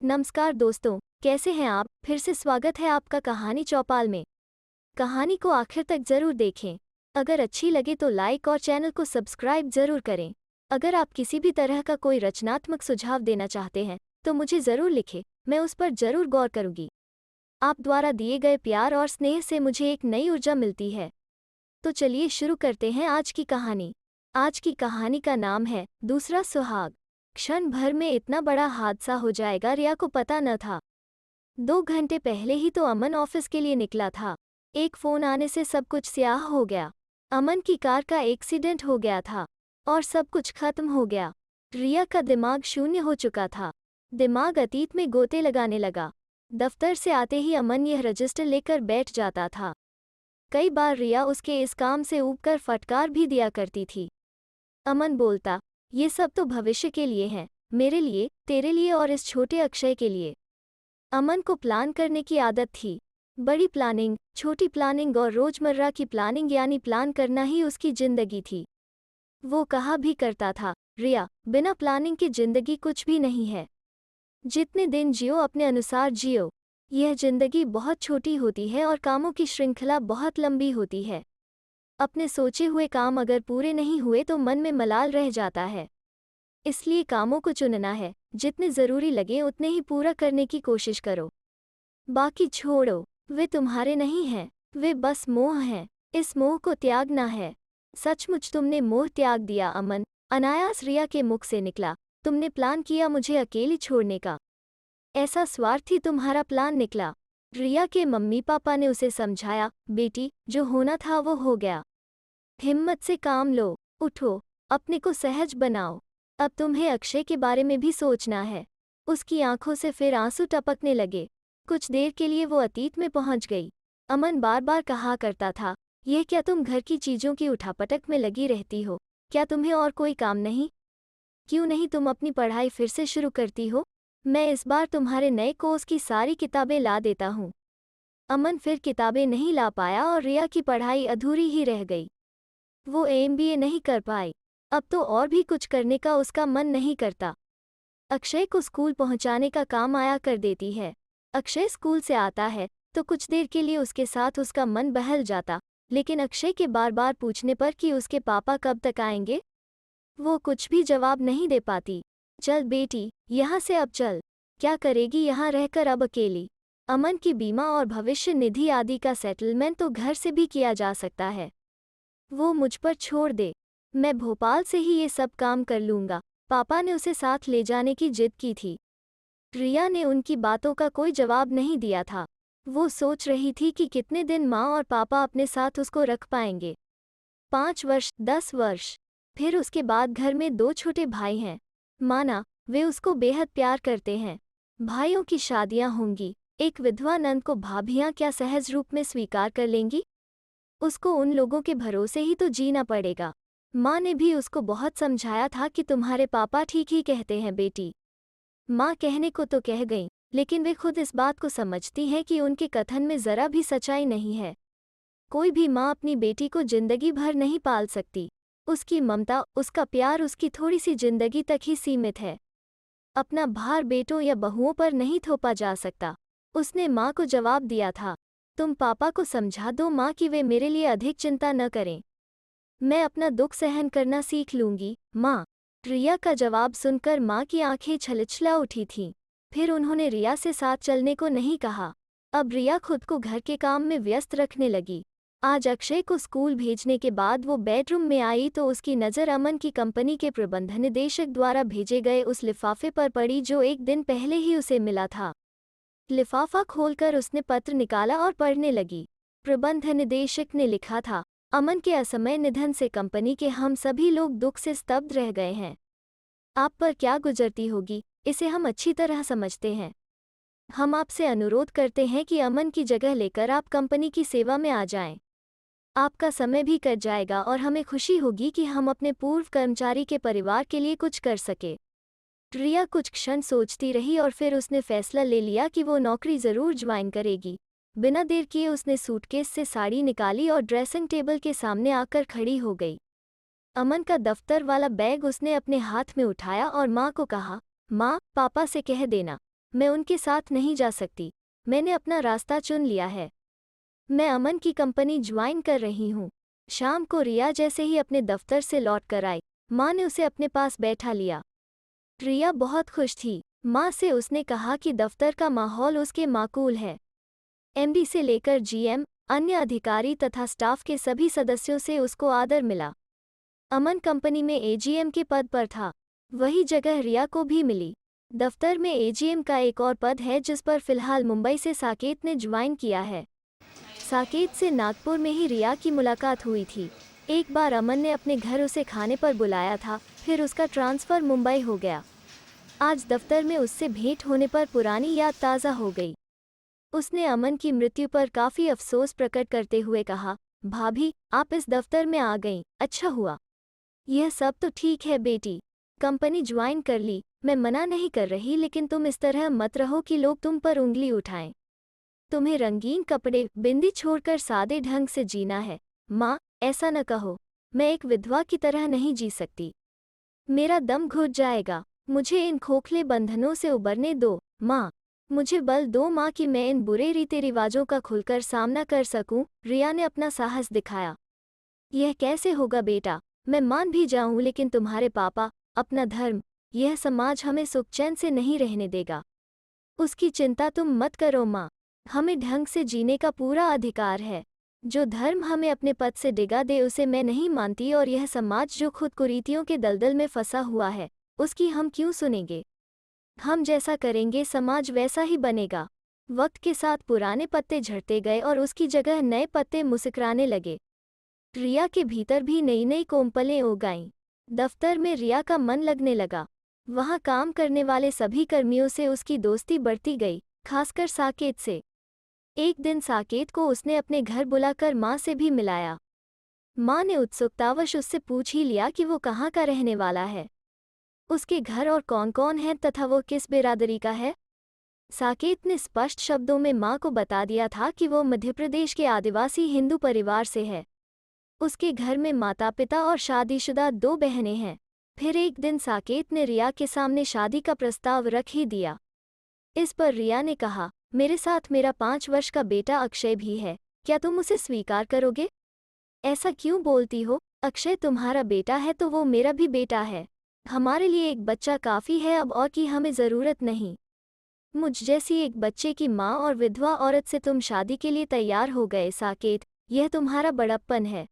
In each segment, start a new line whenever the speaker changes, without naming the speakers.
नमस्कार दोस्तों, कैसे हैं आप? फिर से स्वागत है आपका कहानी चौपाल में। कहानी को आखिर तक जरूर देखें। अगर अच्छी लगे तो लाइक और चैनल को सब्सक्राइब जरूर करें। अगर आप किसी भी तरह का कोई रचनात्मक सुझाव देना चाहते हैं तो मुझे जरूर लिखें, मैं उस पर जरूर गौर करूंगी। आप द्वारा दिए गए प्यार और स्नेह से मुझे एक नई ऊर्जा मिलती है। तो चलिए शुरू करते हैं आज की कहानी। आज की कहानी का नाम है दूसरा सुहाग। क्षण भर में इतना बड़ा हादसा हो जाएगा रिया को पता न था। 2 घंटे पहले ही तो अमन ऑफिस के लिए निकला था। एक फोन आने से सब कुछ स्याह हो गया। अमन की कार का एक्सीडेंट हो गया था और सब कुछ खत्म हो गया। रिया का दिमाग शून्य हो चुका था। दिमाग अतीत में गोते लगाने लगा। दफ्तर से आते ही अमन यह रजिस्टर लेकर बैठ जाता था। कई बार रिया उसके इस काम से ऊबकर फटकार भी दिया करती थी। अमन बोलता, ये सब तो भविष्य के लिए है, मेरे लिए, तेरे लिए और इस छोटे अक्षय के लिए। अमन को प्लान करने की आदत थी। बड़ी प्लानिंग, छोटी प्लानिंग और रोजमर्रा की प्लानिंग, यानी प्लान करना ही उसकी जिंदगी थी। वो कहा भी करता था, रिया, बिना प्लानिंग की जिंदगी कुछ भी नहीं है। जितने दिन जियो अपने अनुसार जियो। यह जिंदगी बहुत छोटी होती है और कामों की श्रृंखला बहुत लंबी होती है। अपने सोचे हुए काम अगर पूरे नहीं हुए तो मन में मलाल रह जाता है। इसलिए कामों को चुनना है, जितने ज़रूरी लगे उतने ही पूरा करने की कोशिश करो। बाकी छोड़ो, वे तुम्हारे नहीं हैं, वे बस मोह हैं। इस मोह को त्यागना है। सचमुच तुमने मोह त्याग दिया अमन, अनायास रिया के मुख से निकला। तुमने प्लान किया मुझे अकेली छोड़ने का। ऐसा स्वार्थी तुम्हारा प्लान निकला। रिया के मम्मी पापा ने उसे समझाया, बेटी, जो होना था वो हो गया। हिम्मत से काम लो, उठो, अपने को सहज बनाओ। अब तुम्हें अक्षय के बारे में भी सोचना है। उसकी आंखों से फिर आंसू टपकने लगे। कुछ देर के लिए वो अतीत में पहुंच गई। अमन बार बार कहा करता था, यह क्या तुम घर की चीजों की उठापटक में लगी रहती हो? क्या तुम्हें और कोई काम नहीं? क्यों नहीं तुम अपनी पढ़ाई फिर से शुरू करती हो? मैं इस बार तुम्हारे नए कोर्स की सारी किताबें ला देता हूँ। अमन फिर किताबें नहीं ला पाया और रिया की पढ़ाई अधूरी ही रह गई। वो MBA नहीं कर पाई। अब तो और भी कुछ करने का उसका मन नहीं करता। अक्षय को स्कूल पहुंचाने का काम आया कर देती है। अक्षय स्कूल से आता है तो कुछ देर के लिए उसके साथ उसका मन बहल जाता, लेकिन अक्षय के बार बार पूछने पर कि उसके पापा कब तक आएंगे, वो कुछ भी जवाब नहीं दे पाती। चल बेटी, यहाँ से अब चल। क्या करेगी यहाँ रहकर अब अकेली? अमन की बीमा और भविष्य निधि आदि का सेटलमेंट तो घर से भी किया जा सकता है। वो मुझ पर छोड़ दे, मैं भोपाल से ही ये सब काम कर लूँगा। पापा ने उसे साथ ले जाने की जिद की थी। रिया ने उनकी बातों का कोई जवाब नहीं दिया था। वो सोच रही थी कि कितने दिन माँ और पापा अपने साथ उसको रख पाएंगे। 5 वर्ष, 10 वर्ष, फिर उसके बाद घर में 2 छोटे भाई हैं। माना वे उसको बेहद प्यार करते हैं। भाइयों की शादियां होंगी, एक विधवा नंद को भाभियां क्या सहज रूप में स्वीकार कर लेंगी? उसको उन लोगों के भरोसे ही तो जीना पड़ेगा। माँ ने भी उसको बहुत समझाया था कि तुम्हारे पापा ठीक ही कहते हैं बेटी। माँ कहने को तो कह गई, लेकिन वे खुद इस बात को समझती हैं कि उनके कथन में जरा भी सच्चाई नहीं है। कोई भी माँ अपनी बेटी को जिंदगी भर नहीं पाल सकती। उसकी ममता, उसका प्यार उसकी थोड़ी सी जिंदगी तक ही सीमित है। अपना भार बेटों या बहुओं पर नहीं थोपा जा सकता। उसने माँ को जवाब दिया था, तुम पापा को समझा दो माँ कि वे मेरे लिए अधिक चिंता न करें। मैं अपना दुख सहन करना सीख लूंगी, माँ। रिया का जवाब सुनकर माँ की आंखें छलछला उठी थीं। फिर उन्होंने रिया से साथ चलने को नहीं कहा। अब रिया खुद को घर के काम में व्यस्त रखने लगी। आज अक्षय को स्कूल भेजने के बाद वो बेडरूम में आई तो उसकी नज़र अमन की कंपनी के प्रबंध निदेशक द्वारा भेजे गए उस लिफाफे पर पड़ी जो एक दिन पहले ही उसे मिला था। लिफाफा खोलकर उसने पत्र निकाला और पढ़ने लगी। प्रबंध निदेशक ने लिखा था, अमन के असमय निधन से कंपनी के हम सभी लोग दुख से स्तब्ध रह गए हैं। आप पर क्या गुजरती होगी, इसे हम अच्छी तरह समझते हैं। हम आपसे अनुरोध करते हैं कि अमन की जगह लेकर आप कंपनी की सेवा में आ जाएं। आपका समय भी कट जाएगा और हमें खुशी होगी कि हम अपने पूर्व कर्मचारी के परिवार के लिए कुछ कर सके। रिया कुछ क्षण सोचती रही और फिर उसने फैसला ले लिया कि वो नौकरी ज़रूर ज्वाइन करेगी। बिना देर किए उसने सूटकेस से साड़ी निकाली और ड्रेसिंग टेबल के सामने आकर खड़ी हो गई। अमन का दफ्तर वाला बैग उसने अपने हाथ में उठाया और माँ को कहा, माँ, पापा से कह देना मैं उनके साथ नहीं जा सकती। मैंने अपना रास्ता चुन लिया है। मैं अमन की कंपनी ज्वाइन कर रही हूँ। शाम को रिया जैसे ही अपने दफ्तर से लौट कर आई, माँ ने उसे अपने पास बैठा लिया। रिया बहुत खुश थी। माँ से उसने कहा कि दफ्तर का माहौल उसके माकूल है। एमडी से लेकर जीएम, अन्य अधिकारी तथा स्टाफ के सभी सदस्यों से उसको आदर मिला। अमन कंपनी में एजीएम के पद पर था। वही जगह रिया को भी मिली। दफ्तर में एजीएम का एक और पद है जिस पर फिलहाल मुंबई से साकेत ने ज्वाइन किया है। साकेत से नागपुर में ही रिया की मुलाकात हुई थी। एक बार अमन ने अपने घर उसे खाने पर बुलाया था, फिर उसका ट्रांसफ़र मुंबई हो गया। आज दफ्तर में उससे भेंट होने पर पुरानी याद ताज़ा हो गई। उसने अमन की मृत्यु पर काफ़ी अफसोस प्रकट करते हुए कहा, भाभी, आप इस दफ्तर में आ गईं, अच्छा हुआ। यह सब तो ठीक है बेटी, कंपनी ज्वाइन कर ली, मैं मना नहीं कर रही, लेकिन तुम इस तरह मत रहो कि लोग तुम पर उंगली उठाएं। तुम्हें रंगीन कपड़े, बिंदी छोड़कर सादे ढंग से जीना है। माँ, ऐसा न कहो, मैं एक विधवा की तरह नहीं जी सकती। मेरा दम घुट जाएगा। मुझे इन खोखले बंधनों से उबरने दो। माँ, मुझे बल दो माँ कि मैं इन बुरे रीति रिवाजों का खुलकर सामना कर सकूं। रिया ने अपना साहस दिखाया। यह कैसे होगा बेटा, मैं मान भी जाऊं, लेकिन तुम्हारे पापा, अपना धर्म, यह समाज हमें सुखचैन से नहीं रहने देगा। उसकी चिंता तुम मत करो माँ, हमें ढंग से जीने का पूरा अधिकार है। जो धर्म हमें अपने पद से डिगा दे उसे मैं नहीं मानती, और यह समाज जो खुद कुरीतियों के दलदल में फंसा हुआ है, उसकी हम क्यों सुनेंगे। हम जैसा करेंगे समाज वैसा ही बनेगा। वक्त के साथ पुराने पत्ते झड़ते गए और उसकी जगह नए पत्ते मुस्कुराने लगे। रिया के भीतर भी नई नई कोमपलें उग आईं। दफ्तर में रिया का मन लगने लगा। वहाँ काम करने वाले सभी कर्मियों से उसकी दोस्ती बढ़ती गई, खासकर साकेत से। एक दिन साकेत को उसने अपने घर बुलाकर माँ से भी मिलाया। माँ ने उत्सुकतावश उससे पूछ ही लिया कि वो कहाँ का रहने वाला है, उसके घर और कौन कौन है तथा वो किस बिरादरी का है। साकेत ने स्पष्ट शब्दों में माँ को बता दिया था कि वो मध्य प्रदेश के आदिवासी हिंदू परिवार से है। उसके घर में माता पिता और शादीशुदा 2 बहनें हैं। फिर एक दिन साकेत ने रिया के सामने शादी का प्रस्ताव रख ही दिया। इस पर रिया ने कहा, मेरे साथ मेरा 5 वर्ष का बेटा अक्षय भी है, क्या तुम उसे स्वीकार करोगे। ऐसा क्यों बोलती हो, अक्षय तुम्हारा बेटा है तो वो मेरा भी बेटा है। हमारे लिए एक बच्चा काफ़ी है, अब और की हमें ज़रूरत नहीं। मुझ जैसी एक बच्चे की माँ और विधवा औरत से तुम शादी के लिए तैयार हो गए साकेत, यह तुम्हारा बड़प्पन है।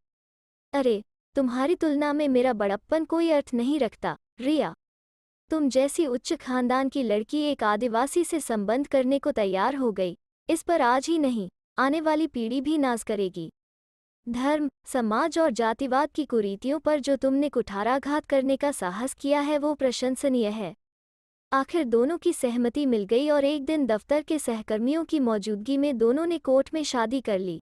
अरे, तुम्हारी तुलना में मेरा बड़प्पन कोई अर्थ नहीं रखता। रिया, तुम जैसी उच्च खानदान की लड़की एक आदिवासी से संबंध करने को तैयार हो गई, इस पर आज ही नहीं, आने वाली पीढ़ी भी नाज करेगी। धर्म, समाज और जातिवाद की कुरीतियों पर जो तुमने कुठाराघात करने का साहस किया है वो प्रशंसनीय है। आखिर दोनों की सहमति मिल गई और एक दिन दफ्तर के सहकर्मियों की मौजूदगी में दोनों ने कोर्ट में शादी कर ली।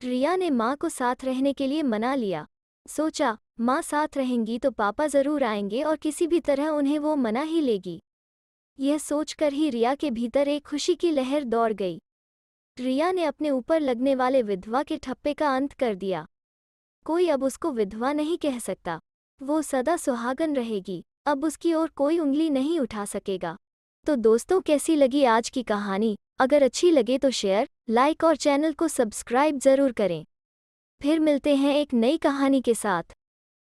रिया ने माँ को साथ रहने के लिए मना लिया। सोचा, माँ साथ रहेंगी तो पापा ज़रूर आएंगे और किसी भी तरह उन्हें वो मना ही लेगी। यह सोचकर ही रिया के भीतर एक खुशी की लहर दौड़ गई। रिया ने अपने ऊपर लगने वाले विधवा के ठप्पे का अंत कर दिया। कोई अब उसको विधवा नहीं कह सकता। वो सदा सुहागन रहेगी, अब उसकी ओर कोई उंगली नहीं उठा सकेगा। तो दोस्तों, कैसी लगी आज की कहानी? अगर अच्छी लगे तो शेयर, लाइक और चैनल को सब्सक्राइब ज़रूर करें। फिर मिलते हैं एक नई कहानी के साथ।